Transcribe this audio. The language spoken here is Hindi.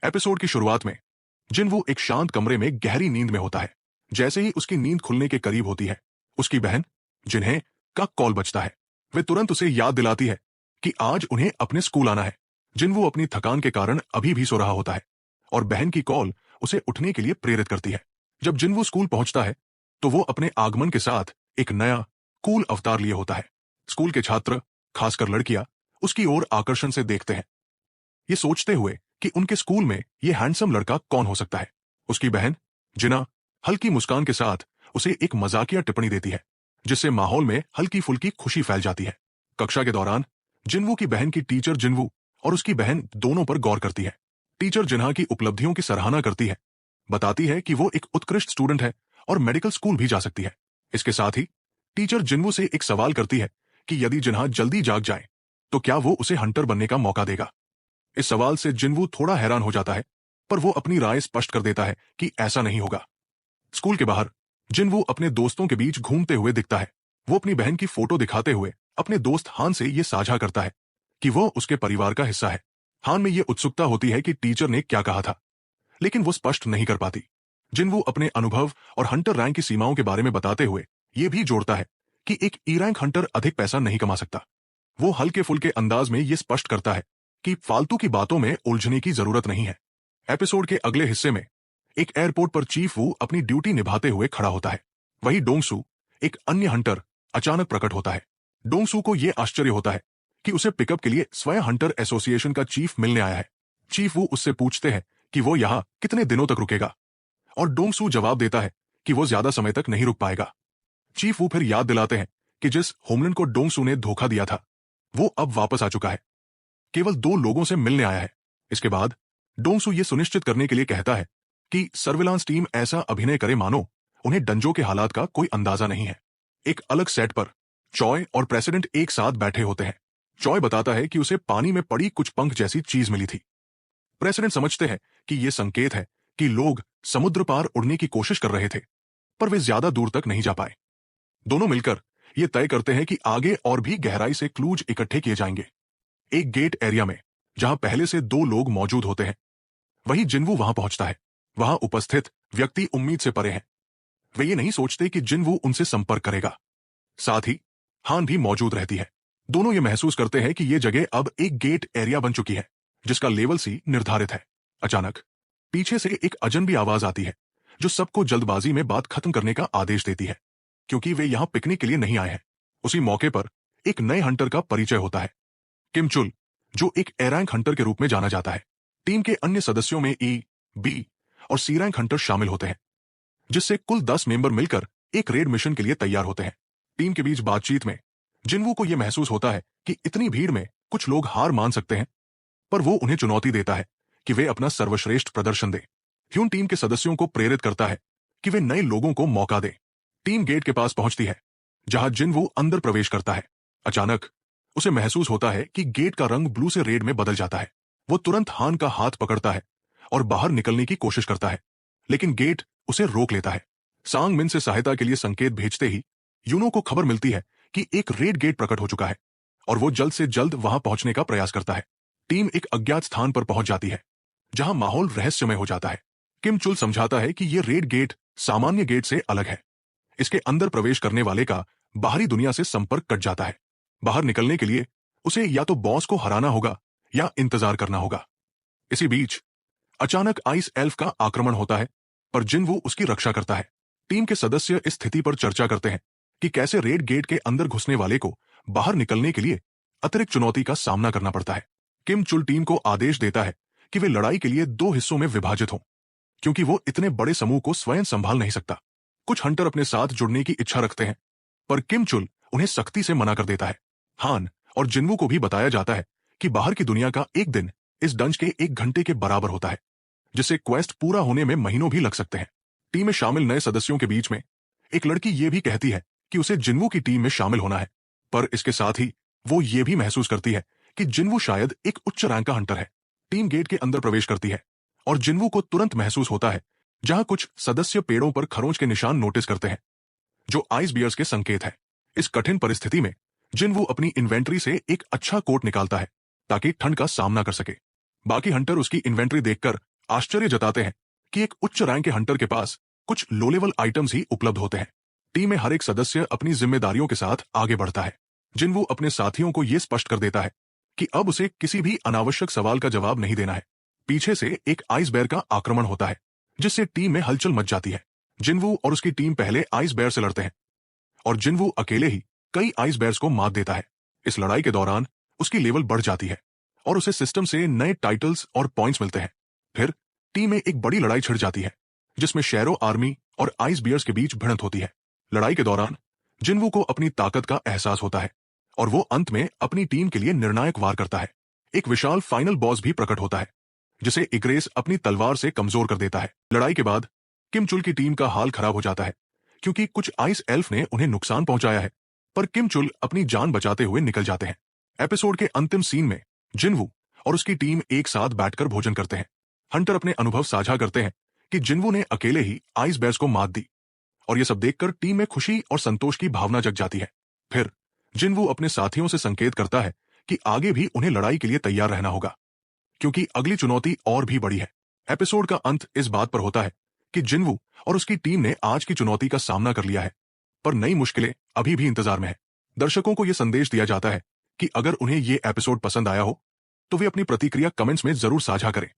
एपिसोड की शुरुआत में जिनवू एक शांत कमरे में गहरी नींद में होता है। जैसे ही उसकी नींद खुलने के करीब होती है, उसकी बहन जिन्हें का कॉल बजता है। वे तुरंत उसे याद दिलाती है कि आज उन्हें अपने स्कूल आना है। जिनवू अपनी थकान के कारण अभी भी सो रहा होता है और बहन की कॉल उसे उठने के लिए प्रेरित करती है। जब जिनवू स्कूल पहुंचता है तो वो अपने आगमन के साथ एक नया कूल अवतार लिए होता है। स्कूल के छात्र, खासकर लड़कियां, उसकी ओर आकर्षण से देखते हैं, ये सोचते हुए कि उनके स्कूल में ये हैंडसम लड़का कौन हो सकता है। उसकी बहन जिना हल्की मुस्कान के साथ उसे एक मजाकिया टिप्पणी देती है, जिससे माहौल में हल्की फुल्की खुशी फैल जाती है। कक्षा के दौरान जिनवू की बहन की टीचर जिनवू और उसकी बहन दोनों पर गौर करती है। टीचर जिन्हा की उपलब्धियों की सराहना करती है, बताती है कि वो एक उत्कृष्ट स्टूडेंट है और मेडिकल स्कूल भी जा सकती है। इसके साथ ही टीचर जिनवू से एक सवाल करती है कि यदि जिन्हा जल्दी जाग जाए तो क्या वो उसे हंटर बनने का मौका देगा। इस सवाल से जिनवू थोड़ा हैरान हो जाता है, पर वो अपनी राय स्पष्ट कर देता है कि ऐसा नहीं होगा। स्कूल के बाहर जिनवू अपने दोस्तों के बीच घूमते हुए दिखता है। वो अपनी बहन की फोटो दिखाते हुए अपने दोस्त हान से ये साझा करता है कि वो उसके परिवार का हिस्सा है। हान में ये उत्सुकता होती है कि टीचर ने क्या कहा था, लेकिन वो स्पष्ट नहीं कर पाती। जिनवू अपने अनुभव और हंटर रैंक की सीमाओं के बारे में बताते हुए ये भी जोड़ता है कि एक ई रैंक हंटर अधिक पैसा नहीं कमा सकता। वो हल्के फुल्के अंदाज में ये स्पष्ट करता है कि फालतू की बातों में उलझने की जरूरत नहीं है। एपिसोड के अगले हिस्से में एक एयरपोर्ट पर चीफ वू अपनी ड्यूटी निभाते हुए खड़ा होता है। वहीं डोंगसू, एक अन्य हंटर, अचानक प्रकट होता है। डोंगसू को यह आश्चर्य होता है कि उसे पिकअप के लिए स्वयं हंटर एसोसिएशन का चीफ मिलने आया है। चीफ वू उससे पूछते हैं कि वो यहाँ कितने दिनों तक रुकेगा, और डोंगसू जवाब देता है कि वो ज्यादा समय तक नहीं रुक पाएगा। चीफ वू फिर याद दिलाते हैं कि जिस होमलैंड को डोंगसू ने धोखा दिया था, वो अब वापस आ चुका है, केवल 2 लोगों से मिलने आया है। इसके बाद डोंगसू ये सुनिश्चित करने के लिए कहता है कि सर्विलांस टीम ऐसा अभिनय करे मानो उन्हें डंजो के हालात का कोई अंदाजा नहीं है। एक अलग सेट पर चॉय और प्रेसिडेंट एक साथ बैठे होते हैं। चॉय बताता है कि उसे पानी में पड़ी कुछ पंख जैसी चीज मिली थी। प्रेसिडेंट समझते हैं कि यह संकेत है कि लोग समुद्र पार उड़ने की कोशिश कर रहे थे, पर वे ज्यादा दूर तक नहीं जा पाए। दोनों मिलकर यह तय करते हैं कि आगे और भी गहराई से क्लूज इकट्ठे किए जाएंगे। एक गेट एरिया में जहां पहले से 2 लोग मौजूद होते हैं, वहीं जिनवू वहां पहुंचता है। वहां उपस्थित व्यक्ति उम्मीद से परे हैं। वे ये नहीं सोचते कि जिनवू उनसे संपर्क करेगा। साथ ही हान भी मौजूद रहती है। दोनों ये महसूस करते हैं कि यह जगह अब एक गेट एरिया बन चुकी है, जिसका लेवल सी निर्धारित है। अचानक पीछे से एक अजनबी आवाज आती है, जो सबको जल्दबाजी में बात खत्म करने का आदेश देती है, क्योंकि वे यहां पिकनिक के लिए नहीं आए हैं। उसी मौके पर एक नए हंटर का परिचय होता है, किम चुल, जो एक ए रैंक हंटर के रूप में जाना जाता है। टीम के अन्य सदस्यों में ई, बी और सी रैंक हंटर शामिल होते हैं, जिससे कुल 10 मेंबर मिलकर एक रेड मिशन के लिए तैयार होते हैं। टीम के बीच बातचीत में जिनवू को यह महसूस होता है कि इतनी भीड़ में कुछ लोग हार मान सकते हैं, पर वो उन्हें चुनौती देता है कि वे अपना सर्वश्रेष्ठ प्रदर्शन दें। ह्यून टीम के सदस्यों को प्रेरित करता है कि वे नए लोगों को मौका दें। टीम गेट के पास पहुंचती है, जहां जिनवू अंदर प्रवेश करता है। अचानक उसे महसूस होता है कि गेट का रंग ब्लू से रेड में बदल जाता है। वो तुरंत हान का हाथ पकड़ता है और बाहर निकलने की कोशिश करता है, लेकिन गेट उसे रोक लेता है। सांग मिन से सहायता के लिए संकेत भेजते ही यूनो को खबर मिलती है कि एक रेड गेट प्रकट हो चुका है, और वो जल्द से जल्द वहां पहुंचने का प्रयास करता है। टीम एक अज्ञात स्थान पर पहुंच जाती है, जहां माहौल रहस्यमय हो जाता है। किम चुल समझाता है कि यह रेड गेट सामान्य गेट से अलग है। इसके अंदर प्रवेश करने वाले का बाहरी दुनिया से संपर्क कट जाता है। बाहर निकलने के लिए उसे या तो बॉस को हराना होगा या इंतजार करना होगा। इसी बीच अचानक आइस एल्फ का आक्रमण होता है, पर जिनवू उसकी रक्षा करता है। टीम के सदस्य इस स्थिति पर चर्चा करते हैं कि कैसे रेड गेट के अंदर घुसने वाले को बाहर निकलने के लिए अतिरिक्त चुनौती का सामना करना पड़ता है। किम चुल टीम को आदेश देता है कि वे लड़ाई के लिए 2 हिस्सों में विभाजित हों, क्योंकि वो इतने बड़े समूह को स्वयं संभाल नहीं सकता। कुछ हंटर अपने साथ जुड़ने की इच्छा रखते हैं, पर किम चुल उन्हें सख्ती से मना कर देता है। हान और जिनवू को भी बताया जाता है कि बाहर की दुनिया का एक दिन इस डंज के 1 घंटे के बराबर होता है, जिससे क्वेस्ट पूरा होने में महीनों भी लग सकते हैं। टीम में शामिल नए सदस्यों के बीच में एक लड़की ये भी कहती है कि उसे जिनवू की टीम में शामिल होना है, पर इसके साथ ही वो ये भी महसूस करती है कि जिनवू शायद एक उच्च रैंक का हंटर है। टीम गेट के अंदर प्रवेश करती है और जिनवू को तुरंत महसूस होता है जहां कुछ सदस्य पेड़ों पर खरोंच के निशान नोटिस करते हैं, जो आइस बियर्स के संकेत है। इस कठिन परिस्थिति में जिनवू अपनी इन्वेंट्री से एक अच्छा कोट निकालता है ताकि ठंड का सामना कर सके। बाकी हंटर उसकी इन्वेंट्री देखकर आश्चर्य जताते हैं कि एक उच्च रैंक के हंटर के पास कुछ लो लेवल आइटम्स ही उपलब्ध होते हैं। टीम में हर एक सदस्य अपनी जिम्मेदारियों के साथ आगे बढ़ता है। जिनवू अपने साथियों को यह स्पष्ट कर देता है कि अब उसे किसी भी अनावश्यक सवाल का जवाब नहीं देना है। पीछे से एक आइस बेयर का आक्रमण होता है, जिससे टीम में हलचल मच जाती है। जिनवू और उसकी टीम पहले आइस बेयर से लड़ते हैं और जिनवू अकेले ही कई आइस बेयर्स को मात देता है। इस लड़ाई के दौरान उसकी लेवल बढ़ जाती है और उसे सिस्टम से नए टाइटल्स और पॉइंट्स मिलते हैं। फिर टीम में एक बड़ी लड़ाई छिड़ जाती है, जिसमें शैरो आर्मी और आइस बियर्स के बीच भिड़ंत होती है। लड़ाई के दौरान जिनवू को अपनी ताकत का एहसास होता है और वो अंत में अपनी टीम के लिए निर्णायक वार करता है। एक विशाल फाइनल बॉस भी प्रकट होता है, जिसे इग्रेस अपनी तलवार से कमजोर कर देता है। लड़ाई के बाद किम चुल की टीम का हाल खराब हो जाता है, क्योंकि कुछ आइस एल्फ ने उन्हें नुकसान पहुंचाया है, पर किम चुल अपनी जान बचाते हुए निकल जाते हैं। एपिसोड के अंतिम सीन में जिनवू और उसकी टीम एक साथ बैठकर भोजन करते हैं। हंटर अपने अनुभव साझा करते हैं कि जिनवू ने अकेले ही आइस बेयर्स को मात दी, और यह सब देखकर टीम में खुशी और संतोष की भावना जग जाती है। फिर जिनवू अपने साथियों से संकेत करता है कि आगे भी उन्हें लड़ाई के लिए तैयार रहना होगा, क्योंकि अगली चुनौती और भी बड़ी है। एपिसोड का अंत इस बात पर होता है कि जिनवू और उसकी टीम ने आज की चुनौती का सामना कर लिया है, पर नई मुश्किलें अभी भी इंतजार में है। दर्शकों को यह संदेश दिया जाता है कि अगर उन्हें यह एपिसोड पसंद आया हो तो वे अपनी प्रतिक्रिया कमेंट्स में जरूर साझा करें।